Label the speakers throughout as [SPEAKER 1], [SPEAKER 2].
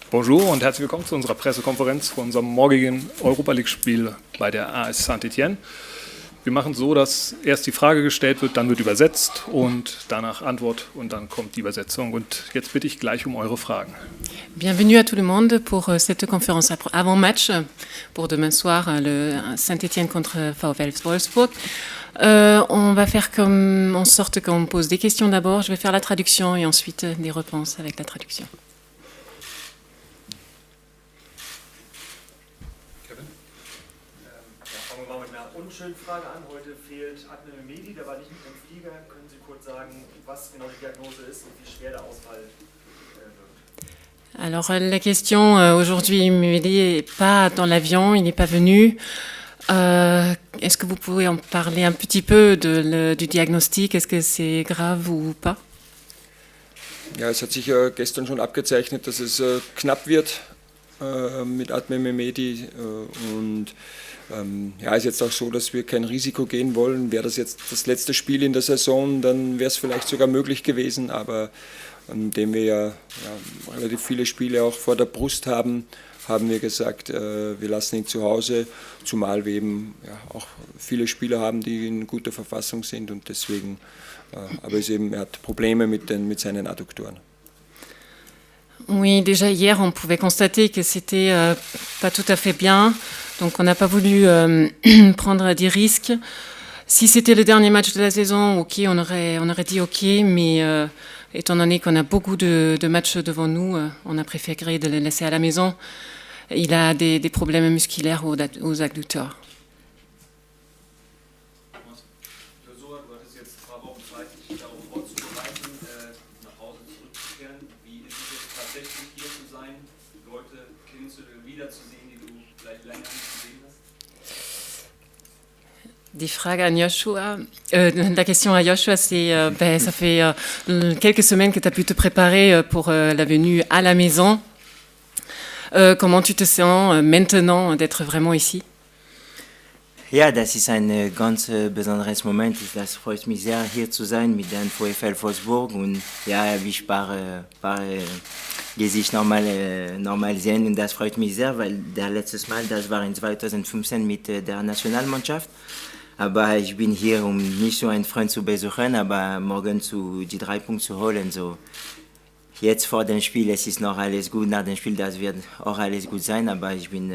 [SPEAKER 1] Bonjour und herzlich willkommen zu unserer Pressekonferenz vor unserem morgigen Europa League-Spiel bei der AS Saint-Étienne. Wir machen es so, dass erst die Frage gestellt wird, dann wird übersetzt und danach Antwort und dann kommt die Übersetzung. Und jetzt bitte ich gleich um eure Fragen.
[SPEAKER 2] Bienvenue à tout le monde pour cette conférence avant-match pour demain soir, le Saint-Étienne contre VfL Wolfsburg. On va faire en sorte qu'on pose des questions d'abord, je vais faire la traduction et ensuite des réponses avec la traduction.
[SPEAKER 3] Fangen wir mal mit einer unschönen Frage an. Heute fehlt Adnan Mehdi, der war nicht mit dem Flieger. Können Sie kurz sagen, was genau die Diagnose ist und wie schwer der Ausfall wird?
[SPEAKER 2] Alors la question, aujourd'hui Mehdi n'est pas dans l'avion, il n'est pas venu. Est-ce que vous pouvez en parler un petit peu du Diagnostic? Est-ce que c'est grave ou pas?
[SPEAKER 4] Ja, es hat sich ja gestern schon abgezeichnet, dass es knapp wird mit Adnan Mehdi und ja, ist jetzt auch so, dass wir kein Risiko gehen wollen. Wäre das jetzt das letzte Spiel in der Saison, dann wäre es vielleicht sogar möglich gewesen, aber indem wir ja relativ viele Spiele auch vor der Brust haben, haben wir gesagt, wir lassen ihn zu Hause, zumal wir eben auch viele Spieler haben, die in guter Verfassung sind und deswegen, aber er hat Probleme mit seinen Adduktoren.
[SPEAKER 2] Oui, déjà hier, on pouvait constater que c'était pas tout à fait bien, donc on n'a pas voulu prendre des risques. Si c'était le dernier match de la saison, ok, on aurait dit ok, mais étant donné qu'on a beaucoup de matchs devant nous, on a préféré de le laisser à la maison. Il a des problèmes musculaires aux adducteurs. Des Fragen an Joshua. La question à Joshua, c'est ça fait quelques semaines que tu as pu te préparer pour la venue à la maison. Comment tu te sens maintenant d'être vraiment ici?
[SPEAKER 5] Ja, das ist ein ganz besonderes Moment. Das freut mich sehr, hier zu sein mit dem VfL Wolfsburg. Und ja, wie ich paar Gesicht normal sehen. Und das freut mich sehr, weil das letztes Mal, das war in 2015 mit der Nationalmannschaft. Aber ich bin hier, um nicht so einen Freund zu besuchen, aber morgen die 3 Punkte zu holen. So. Jetzt vor dem Spiel, es ist noch alles gut, nach dem Spiel, das wird auch alles gut sein, aber ich bin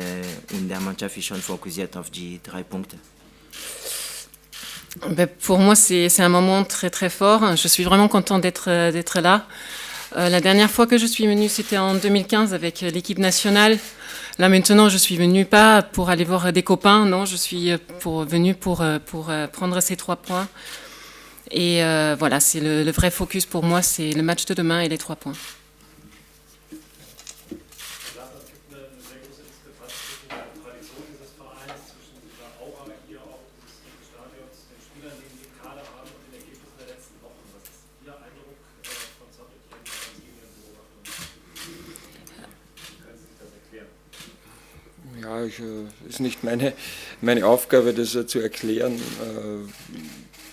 [SPEAKER 5] in der Mannschaft schon fokussiert auf die 3 Punkte.
[SPEAKER 2] Pour moi, c'est un moment très très fort. Je suis vraiment content d'être là. La dernière fois que je suis venue, c'était en 2015 avec l'équipe nationale. Là maintenant, je suis venue pas pour aller voir des copains, non, je suis venue pour prendre ces 3 points. Et voilà, c'est le vrai focus pour moi, c'est le match de demain et les 3 points.
[SPEAKER 4] Ja, ist nicht meine Aufgabe, das zu erklären.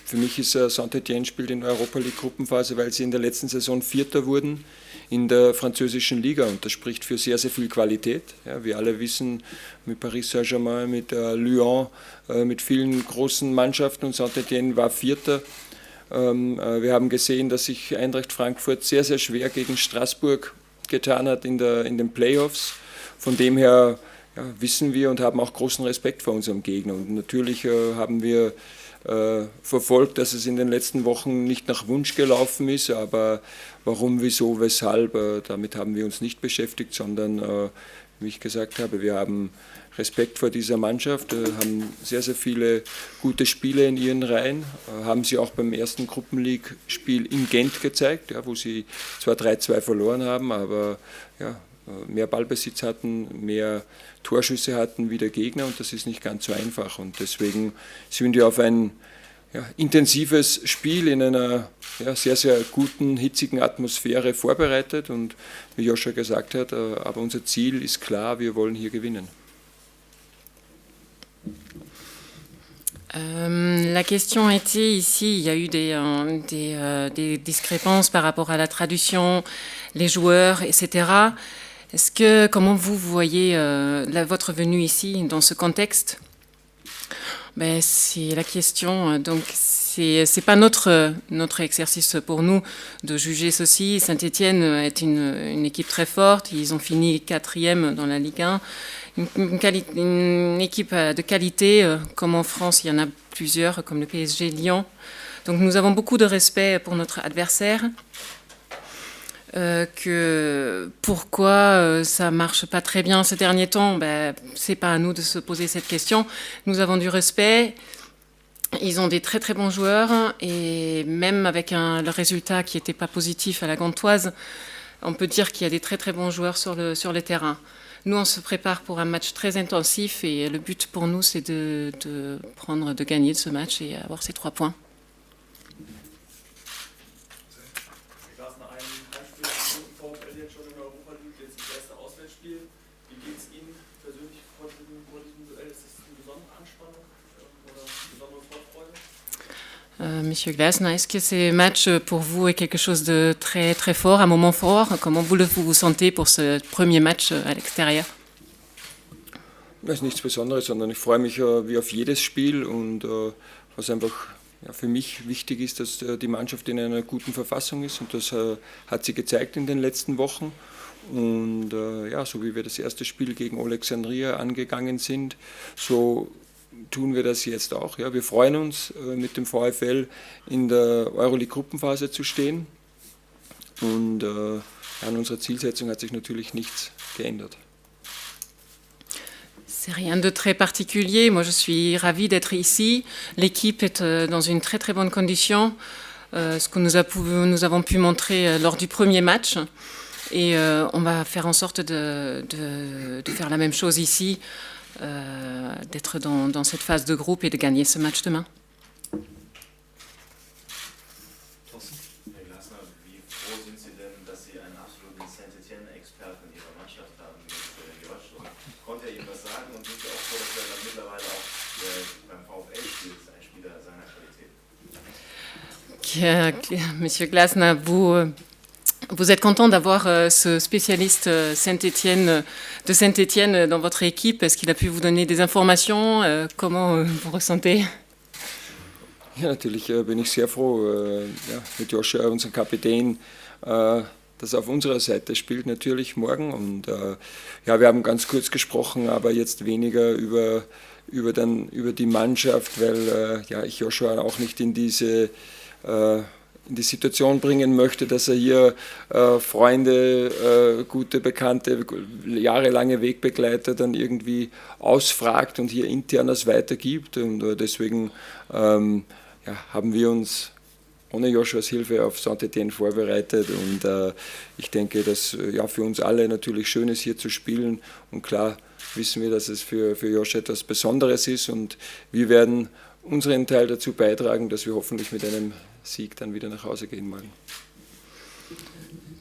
[SPEAKER 4] Für mich ist Saint-Étienne spielt in der Europa League Gruppenphase, weil sie in der letzten Saison Vierter wurden in der französischen Liga und das spricht für sehr, sehr viel Qualität. Ja, wir alle wissen, mit Paris Saint-Germain, mit Lyon, mit vielen großen Mannschaften und Saint-Étienne war Vierter. Wir haben gesehen, dass sich Eintracht Frankfurt sehr, sehr schwer gegen Straßburg getan hat in den Playoffs. Von dem her wissen wir und haben auch großen Respekt vor unserem Gegner. Und natürlich haben wir verfolgt, dass es in den letzten Wochen nicht nach Wunsch gelaufen ist, aber warum, wieso, weshalb, damit haben wir uns nicht beschäftigt, sondern, wie ich gesagt habe, wir haben Respekt vor dieser Mannschaft, haben sehr, sehr viele gute Spiele in ihren Reihen, haben sie auch beim ersten Gruppenleague-Spiel in Gent gezeigt, wo sie zwar 3-2 verloren haben, aber mehr Ballbesitz hatten, mehr Torschüsse hatten wie der Gegner und das ist nicht ganz so einfach und deswegen sind wir auf ein intensives Spiel in einer sehr, sehr guten, hitzigen Atmosphäre vorbereitet und wie Joshua gesagt hat, aber unser Ziel ist klar, wir wollen hier gewinnen.
[SPEAKER 2] La question était ici, il y a eu des discrépances par rapport à la traduction, les joueurs, etc. Comment vous voyez votre venue ici dans ce contexte? C'est la question. Donc, c'est pas notre exercice pour nous de juger ceci. Saint-Étienne est une équipe très forte. Ils ont fini 4e dans la Ligue 1. Une équipe de qualité, comme en France, il y en a plusieurs, comme le PSG Lyon. Donc, nous avons beaucoup de respect pour notre adversaire. Pourquoi ça marche pas très bien ces derniers temps, c'est pas à nous de se poser cette question. Nous avons du respect. Ils ont des très très bons joueurs et même avec le résultat qui n'était pas positif à la Gantoise, on peut dire qu'il y a des très très bons joueurs sur le terrain. Nous, on se prépare pour un match très intensif et le but pour nous, c'est de gagner ce match et avoir ces 3 points. Monsieur Glasner, est-ce que ces matchs pour vous est quelque chose de très très fort, un moment fort? Comment vous sentez pour ce premier match à l'extérieur?
[SPEAKER 4] Das ist nichts Besonderes, sondern ich freue mich wie auf jedes Spiel und was einfach für mich wichtig ist, dass die Mannschaft in einer guten Verfassung ist und das hat sie gezeigt in den letzten Wochen. Und so wie wir das erste Spiel gegen Alexandria angegangen sind, so tun wir das jetzt auch. Ja. Wir freuen uns, mit dem VfL in der Euroleague-Gruppenphase zu stehen. Und an unserer Zielsetzung hat sich natürlich nichts geändert.
[SPEAKER 2] C'est rien de très particulier. Moi, je suis ravie d'être ici. L'équipe est dans une très très bonne condition. Ce que nous avons pu montrer lors du premier match. Et on va faire en sorte de faire la même chose ici. D'être dans cette phase de groupe et de gagner ce match demain.
[SPEAKER 6] Herr Glasner, wie froh sind Sie denn, dass Sie einen absoluten Saint-Étienne-Experten in Ihrer Mannschaft haben, mit Josh? Und konnte er Ihnen was sagen? Und sind Sie auch froh, dass er dann mittlerweile auch beim VfL spielt, ein Spieler seiner Qualität?
[SPEAKER 2] Monsieur Glasner, vous êtes content d'avoir ce spécialiste de Saint-Étienne dans votre équipe. Est-ce qu'il a pu vous donner des informations? Comment vous ressentez?
[SPEAKER 4] Ja, natürlich bin ich sehr froh, mit Joshua, unserem Kapitän, dass er auf unserer Seite spielt, natürlich morgen. Und wir haben ganz kurz gesprochen, aber jetzt weniger über die Mannschaft, weil ich Joshua auch nicht in die Situation bringen möchte, dass er hier Freunde, gute Bekannte, jahrelange Wegbegleiter dann irgendwie ausfragt und hier internes weitergibt. Und deswegen haben wir uns ohne Joshuas Hilfe auf Saint-Étienne vorbereitet. Und ich denke, dass für uns alle natürlich schön ist, hier zu spielen. Und klar wissen wir, dass es für Joshua etwas Besonderes ist. Und wir werden unseren Teil dazu beitragen, dass wir hoffentlich mit einem Sieg dann wieder nach Hause gehen morgen.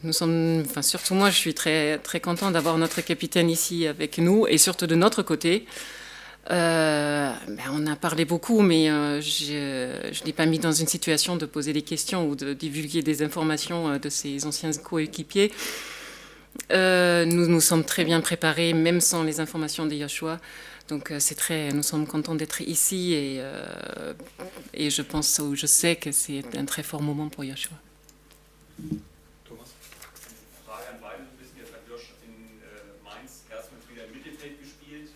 [SPEAKER 2] Surtout moi, je suis très, très content d'avoir notre capitaine ici avec nous et surtout de notre côté. On a parlé beaucoup, mais je ne l'ai pas mis dans une situation de poser des questions ou de divulguer des informations de ses anciens coéquipiers. Nous nous sommes très bien préparés, même sans les informations de Joshua. Donc nous sommes contents d'être ici et je sais que c'est un très fort moment pour Joshua.
[SPEAKER 7] Thomas. Frage an beide. Wir wissen, jetzt hat Josh in Mainz erstmals wieder im Mittelfeld gespielt.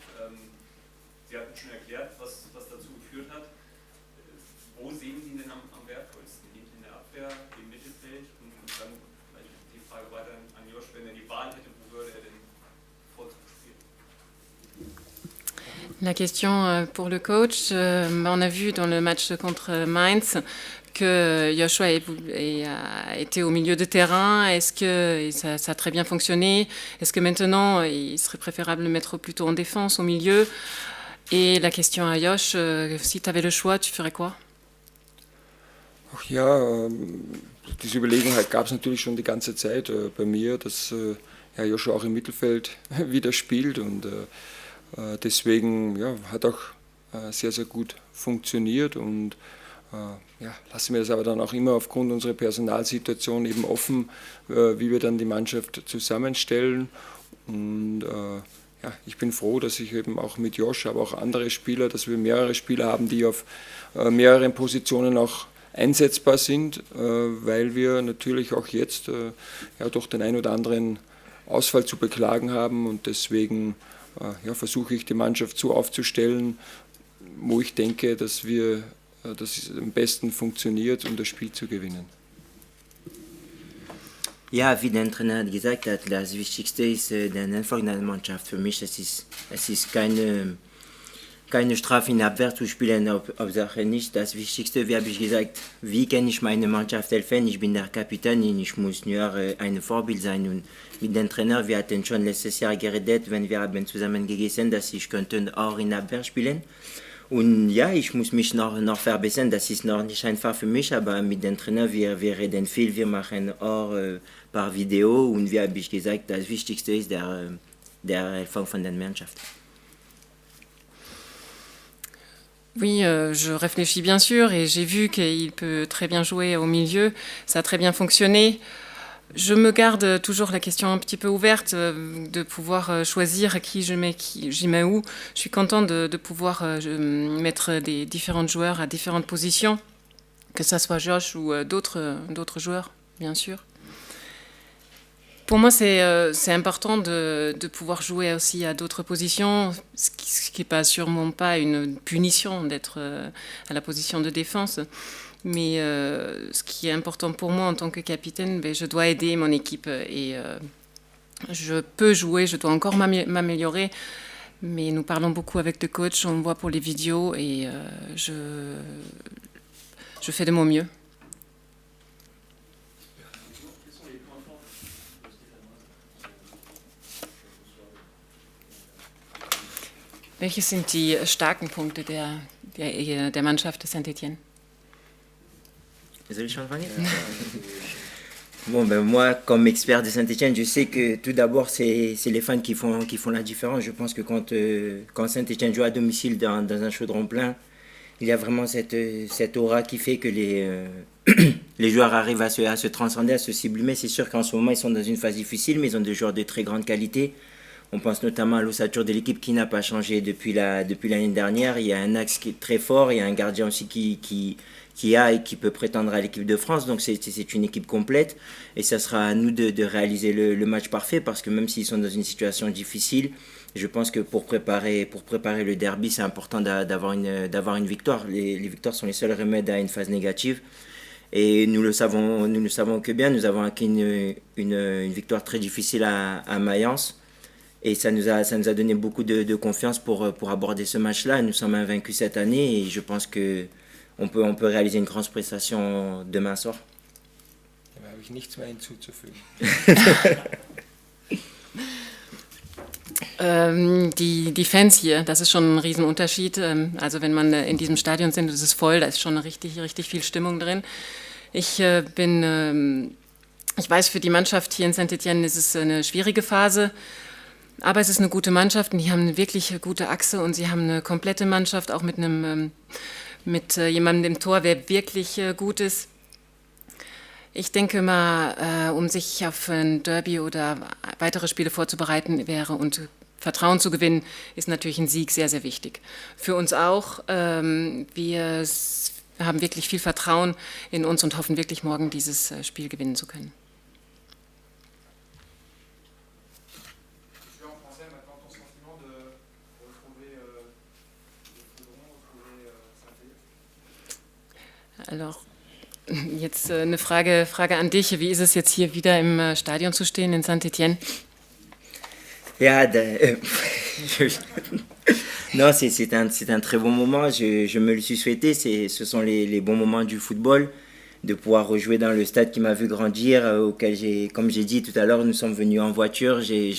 [SPEAKER 7] Sie hatten schon erklärt, was dazu geführt hat. Wo sehen Sie ihn denn am wertvollsten? Hinten in der Abwehr, im Mittelfeld? Und dann vielleicht die Frage weiter an Josh, wenn er die Wahl hätte, wo würde er denn vorzugsweise spielen?
[SPEAKER 2] La question pour le coach, on a vu dans le match contre Mainz que Joshua a été au milieu de terrain. Est-ce que ça a très bien fonctionné? Est-ce que maintenant, il serait préférable de le mettre plutôt en défense, au milieu? Et la question à Josh, si tu avais le choix, tu ferais quoi?
[SPEAKER 4] Ach ja, diese Überlegung gab es natürlich schon die ganze Zeit bei mir, dass Joshua auch im Mittelfeld wieder spielt und deswegen hat auch sehr, sehr gut funktioniert und lassen wir das aber dann auch immer aufgrund unserer Personalsituation eben offen, wie wir dann die Mannschaft zusammenstellen. Und ja, ich bin froh, dass ich eben auch mit Josh, aber auch andere Spieler, dass wir mehrere Spieler haben, die auf mehreren Positionen auch einsetzbar sind, weil wir natürlich auch jetzt ja, doch den ein oder anderen Ausfall zu beklagen haben und deswegen ja, versuche ich die Mannschaft so aufzustellen, wo ich denke, dass es am besten funktioniert, um das Spiel zu gewinnen.
[SPEAKER 5] Ja, wie der Trainer hat gesagt hat, das Wichtigste ist der Erfolg in der Mannschaft. Für mich es ist keine Strafe in der Abwehr zu spielen, Hauptsache nicht. Das Wichtigste, wie habe ich gesagt, wie kann ich meine Mannschaft helfen? Ich bin der Kapitän und ich muss nur ein Vorbild sein. Und mit dem Trainer, wir hatten schon letztes Jahr geredet, wenn wir haben zusammen gegessen, dass ich könnte auch in der Abwehr spielen. Und ja, ich muss mich noch verbessern, das ist noch nicht einfach für mich, aber mit dem Trainer, wir reden viel, wir machen auch paar Video und wie habe ich gesagt, das Wichtigste ist der Erfolg von der Mannschaft.
[SPEAKER 2] Oui, je réfléchis bien sûr et j'ai vu qu'il peut très bien jouer au milieu, ça a très bien fonctionné. Je me garde toujours la question un petit peu ouverte de pouvoir choisir qui j'y mets où. Je suis contente de pouvoir mettre des différents joueurs à différentes positions, que ce soit Josh ou d'autres joueurs, bien sûr. Pour moi, c'est important de pouvoir jouer aussi à d'autres positions, ce qui n'est pas sûrement pas une punition d'être à la position de défense. Mais ce qui est important pour moi en tant que capitaine, je dois aider mon équipe et je peux jouer, je dois encore m'améliorer. Mais nous parlons beaucoup avec le coach, on voit pour les vidéos et je fais de mon mieux. Welche sind die starken Punkte der Mannschaft de Saint-Étienne?
[SPEAKER 5] Désolé, je suis en anglais. Bon, ben moi, comme expert de Saint-Étienne, je sais que tout d'abord, c'est les fans qui font la différence. Je pense que quand Saint-Étienne joue à domicile dans un chaudron plein, il y a vraiment cette aura qui fait que les joueurs arrivent à se transcender, à se sublimer. C'est sûr qu'en ce moment, ils sont dans une phase difficile, mais ils ont des joueurs de très grande qualité. On pense notamment à l'ossature de l'équipe qui n'a pas changé depuis l'année dernière. Il y a un axe qui est très fort, il y a un gardien aussi qui a et qui peut prétendre à l'équipe de France. Donc c'est une équipe complète et ça sera à nous de réaliser le match parfait parce que même s'ils sont dans une situation difficile, je pense que pour préparer le derby, c'est important d'avoir une victoire. Les victoires sont les seuls remèdes à une phase négative. Et nous le savons que bien. Nous avons acquis une victoire très difficile à Mayence. Et ça nous a donné beaucoup de confiance pour aborder ce match-là. Nous sommes invaincus cette année et je pense qu'on peut réaliser une grande prestation demain soir.
[SPEAKER 4] Da habe ich nichts mehr hinzuzufügen.
[SPEAKER 2] Die Fans hier, das ist schon ein Riesenunterschied. Also wenn man in diesem Stadion sind, das ist voll, da ist schon richtig, richtig viel Stimmung drin. Ich weiß, für die Mannschaft hier in Saint-Étienne ist es eine schwierige Phase. Aber es ist eine gute Mannschaft und die haben eine wirklich gute Achse und sie haben eine komplette Mannschaft, auch mit jemandem im Tor, der wirklich gut ist. Ich denke mal, um sich auf ein Derby oder weitere Spiele vorzubereiten wäre und Vertrauen zu gewinnen, ist natürlich ein Sieg sehr, sehr wichtig. Für uns auch. Wir haben wirklich viel Vertrauen in uns und hoffen wirklich morgen dieses Spiel gewinnen zu können. Alors, jetzt eine Frage an dich. Wie ist es jetzt hier wieder im Stadion zu stehen in Saint-Étienne?
[SPEAKER 5] Ja, non, c'est un très bon moment. Je me le suis souhaité. Ce sont les bons moments du football, de pouvoir rejouer dans le stade qui m'a vu grandir, auquel comme j'ai dit tout à l'heure, nous sommes venus en voiture. J'ai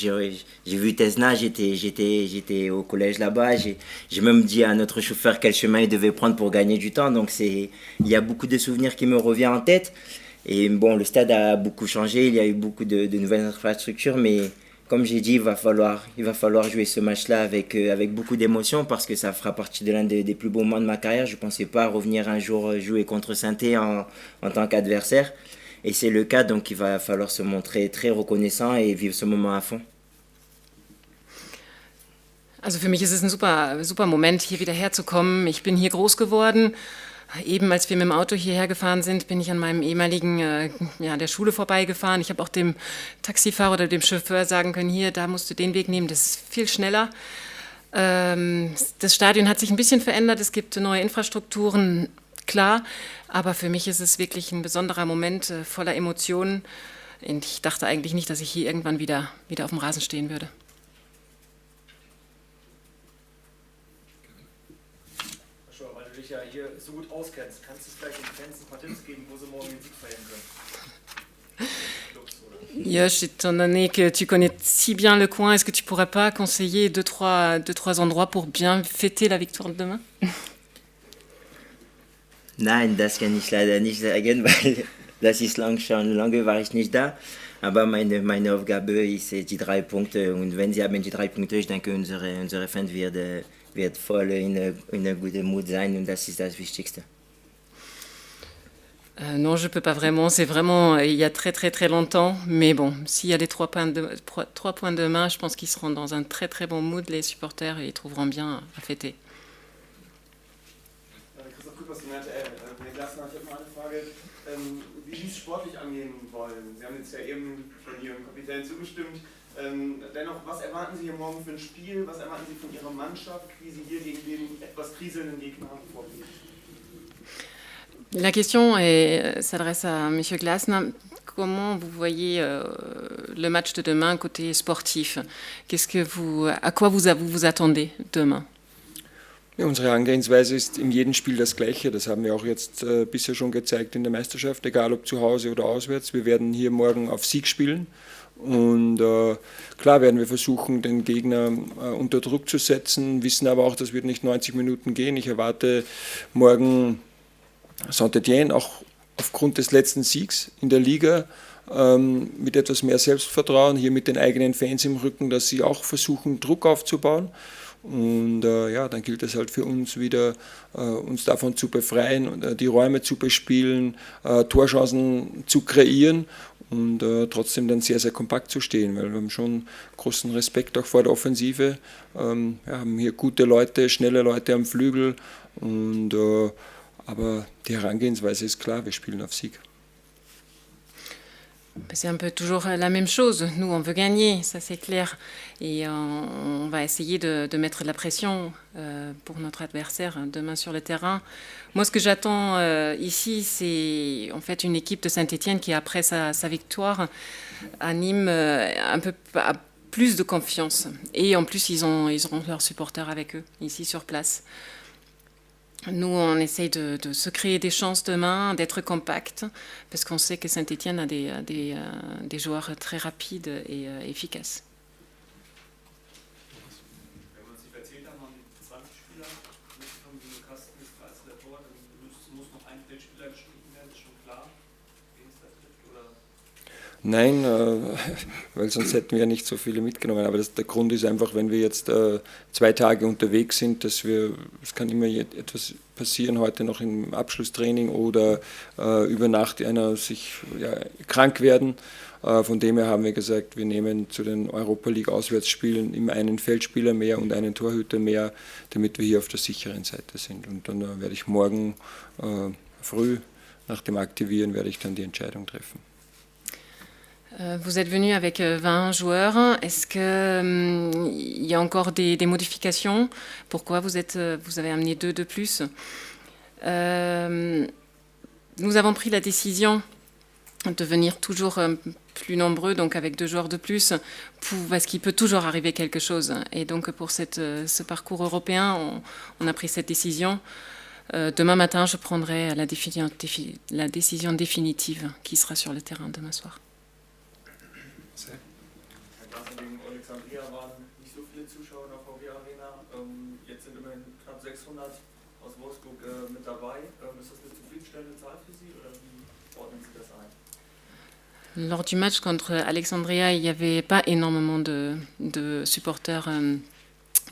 [SPEAKER 5] vu Tesna, j'étais au collège là-bas. J'ai même dit à notre chauffeur quel chemin il devait prendre pour gagner du temps. Donc il y a beaucoup de souvenirs qui me reviennent en tête. Et bon, le stade a beaucoup changé, il y a eu beaucoup de nouvelles infrastructures, mais comme j'ai dit, il va falloir jouer ce match-là avec beaucoup d'émotion parce que ça fera partie de l'un des plus beaux moments de ma carrière. Je ne pensais pas revenir un jour jouer contre Saint-Étienne en tant qu'adversaire. Et c'est le cas, donc il va falloir se montrer très reconnaissant et vivre ce moment à fond.
[SPEAKER 2] Also für mich ist es ein super Moment, hier wieder herzukommen. Ich bin hier groß geworden. Eben als wir mit dem Auto hierher gefahren sind, bin ich an meinem ehemaligen, der Schule vorbeigefahren. Ich habe auch dem Taxifahrer oder dem Chauffeur sagen können, hier, da musst du den Weg nehmen, das ist viel schneller. Das Stadion hat sich ein bisschen verändert, es gibt neue Infrastrukturen, klar, aber für mich ist es wirklich ein besonderer Moment voller Emotionen. Und ich dachte eigentlich nicht, dass ich hier irgendwann wieder auf dem Rasen stehen würde.
[SPEAKER 3] Weil du dich ja hier so gut auskennst, kannst du vielleicht den Fans ein paar Tipps geben, wo sie morgen den Sieg feiern können?
[SPEAKER 2] Yosh, étant donné que tu connais si bien le coin, est-ce que tu pourrais pas conseiller deux, trois endroits pour bien fêter la victoire de demain?
[SPEAKER 5] Nein, das kann ich leider nicht sagen, weil das ist schon lange war ich nicht da. Aber meine Aufgabe ist die 3 Punkte. Und wenn sie haben die 3 Punkte, ich denke, unsere Fans wird voll in einer guten Mut sein und das ist das Wichtigste.
[SPEAKER 2] Non, je peux pas vraiment. C'est vraiment il y a très longtemps. Mais bon, s'il y a les 3 points de main, je pense qu'ils seront dans un très bon mood, les supporters, et ils trouveront bien à fêter.
[SPEAKER 8] Christoph Küppers, Herr Glasner, ich habe mal eine Frage, wie Sie es sportlich angehen wollen. Sie haben jetzt ja eben von Ihrem Kapitän zugestimmt. Dennoch, was erwarten Sie hier morgen für ein Spiel? Was erwarten Sie von Ihrer Mannschaft, wie Sie hier gegen den etwas kriselnden Gegner vorgehen?
[SPEAKER 2] La question s'adresse à M. Glasner. Comment vous voyez le match de demain côté sportif? À quoi vous attendez demain?
[SPEAKER 4] Ja, unsere Angehensweise ist in jedem Spiel das Gleiche. Das haben wir auch jetzt bisher schon gezeigt in der Meisterschaft, egal ob zu Hause oder auswärts. Wir werden hier morgen auf Sieg spielen. Und klar werden wir versuchen, den Gegner unter Druck zu setzen, wissen aber auch, das wird nicht 90 Minuten gehen. Ich erwarte morgen Saint-Étienne auch aufgrund des letzten Siegs in der Liga mit etwas mehr Selbstvertrauen, hier mit den eigenen Fans im Rücken, dass sie auch versuchen, Druck aufzubauen. Und dann gilt es halt für uns wieder, uns davon zu befreien, die Räume zu bespielen, Torchancen zu kreieren und trotzdem dann sehr kompakt zu stehen, weil wir haben schon großen Respekt auch vor der Offensive. Haben hier gute Leute, schnelle Leute am Flügel, aber die Herangehensweise ist klar, wir spielen auf Sieg.
[SPEAKER 2] C'est un peu toujours la même chose. Nous, on veut gagner, ça c'est clair. Et on va essayer de mettre de la pression pour notre adversaire demain sur le terrain. Moi, ce que j'attends ici, c'est en fait une équipe de Saint-Étienne qui, après sa victoire, anime un peu plus de confiance. Et en plus, ils auront leurs supporters avec eux, ici sur place. Nous, on essaye de se créer des chances demain, d'être compact, parce qu'on sait que Saint-Étienne a des joueurs très rapides et efficaces.
[SPEAKER 7] Wenn man sich erzählt hat, man 20 Spieler mitgekommen, wie du Kasten ist als der Tor, dann muss noch ein Feldspieler gestrichen werden, ist schon klar, wen es da trifft, oder?
[SPEAKER 4] Nein, weil sonst hätten wir ja nicht so viele mitgenommen. Aber der Grund ist einfach, wenn wir jetzt 2 Tage unterwegs sind, es kann immer etwas passieren, heute noch im Abschlusstraining oder über Nacht einer sich krank werden. Von dem her haben wir gesagt, wir nehmen zu den Europa League Auswärtsspielen immer einen Feldspieler mehr und einen Torhüter mehr, damit wir hier auf der sicheren Seite sind. Und dann werde ich morgen früh nach dem Aktivieren werde ich dann die Entscheidung treffen.
[SPEAKER 2] Vous êtes venu avec 20 joueurs. Est-ce qu'il y a encore des modifications? Pourquoi vous avez amené 2 de plus? Nous avons pris la décision de venir toujours plus nombreux, donc avec 2 joueurs de plus, parce qu'il peut toujours arriver quelque chose. Et donc pour ce parcours européen, on a pris cette décision. Demain matin, je prendrai la décision définitive qui sera sur le terrain demain soir.
[SPEAKER 3] Herr Glasner, gegen Alexandria waren nicht so viele Zuschauer in der VW Arena. Jetzt sind immerhin knapp 600 aus Wolfsburg mit dabei. Ist das eine zufriedenstellende Zahl für Sie oder wie ordnen Sie das ein?
[SPEAKER 2] Lors du match contre Alexandria, il n'y avait pas énormément de supporters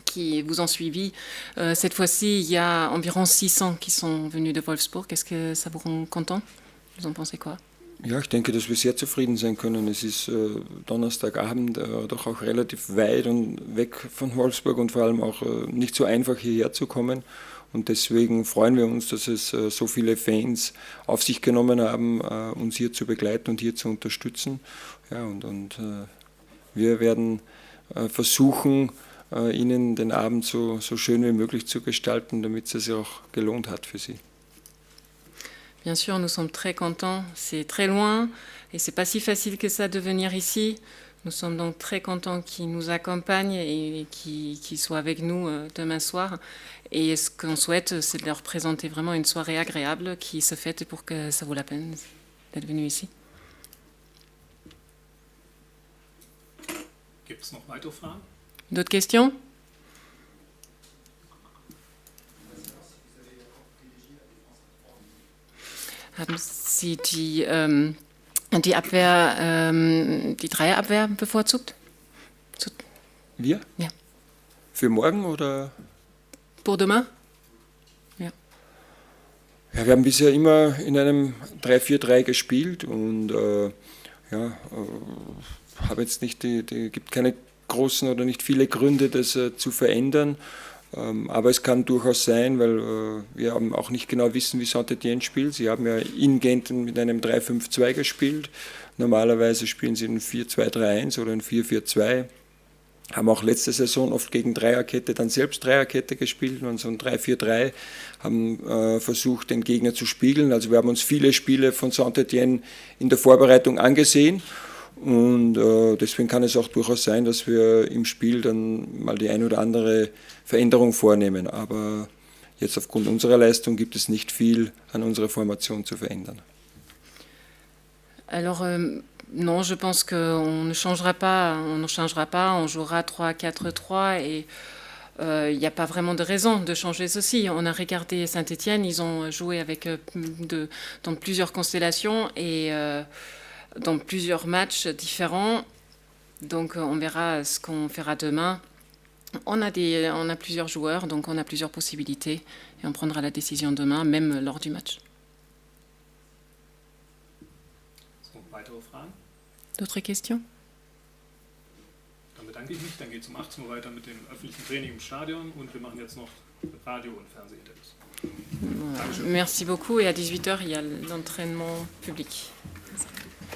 [SPEAKER 2] qui vous ont suivi. Cette fois-ci, il y a environ 600 qui sont venus de Wolfsburg. Est-ce que ça vous rend content? Vous en pensez quoi?
[SPEAKER 4] Ja, ich denke, dass wir sehr zufrieden sein können. Es ist Donnerstagabend, doch auch relativ weit und weg von Wolfsburg und vor allem auch nicht so einfach hierher zu kommen. Und deswegen freuen wir uns, dass es so viele Fans auf sich genommen haben, uns hier zu begleiten und hier zu unterstützen. Ja, und wir werden versuchen, Ihnen den Abend so schön wie möglich zu gestalten, damit es sich auch gelohnt hat für Sie.
[SPEAKER 2] Bien sûr, nous sommes très contents. C'est très loin et c'est pas si facile que ça de venir ici. Nous sommes donc très contents qu'ils nous accompagnent et qu'ils soient avec nous demain soir. Et ce qu'on souhaite, c'est de leur présenter vraiment une soirée agréable qui se fête pour que ça vaut la peine d'être venu ici.
[SPEAKER 1] Gibt es noch weitere Fragen?
[SPEAKER 2] D'autres questions? Haben Sie die Abwehr, die Dreierabwehr bevorzugt?
[SPEAKER 4] Wir?
[SPEAKER 2] Ja.
[SPEAKER 4] Für morgen oder?
[SPEAKER 2] Pour demain?
[SPEAKER 4] Ja, wir haben bisher immer in einem 3-4-3 gespielt und habe jetzt nicht gibt keine großen oder nicht viele Gründe, das zu verändern. Aber es kann durchaus sein, weil wir auch nicht genau wissen, wie Saint-Étienne spielt. Sie haben ja in Gent mit einem 3-5-2 gespielt. Normalerweise spielen sie in 4-2-3-1 oder in 4-4-2. Haben auch letzte Saison oft gegen Dreierkette dann selbst Dreierkette gespielt und so ein 3-4-3 haben versucht, den Gegner zu spiegeln. Also wir haben uns viele Spiele von Saint-Étienne in der Vorbereitung angesehen. Und deswegen kann es auch durchaus sein, dass wir im Spiel dann mal die ein oder andere Veränderung vornehmen. Aber jetzt aufgrund unserer Leistung gibt es nicht viel an unserer Formation zu verändern.
[SPEAKER 2] Alors, non, je pense qu'on ne changera pas, on jouera 3-4-3 et il n'y a pas vraiment de raison de changer ceci. On a regardé Saint-Étienne, ils ont joué avec dans plusieurs constellations et dans plusieurs matchs différents. Donc on verra ce qu'on fera demain. On a plusieurs joueurs, donc on a plusieurs possibilités et on prendra la décision demain, même lors du match.
[SPEAKER 1] Weitere Fragen?
[SPEAKER 2] D'autres questions?
[SPEAKER 1] Dann bedanke ich mich. Dann geht es um 18 Uhr weiter mit dem öffentlichen Training im Stadion und wir machen jetzt noch Radio- und Fernsehinterviews.
[SPEAKER 2] Merci beaucoup et à 18h, il y a l'entraînement public.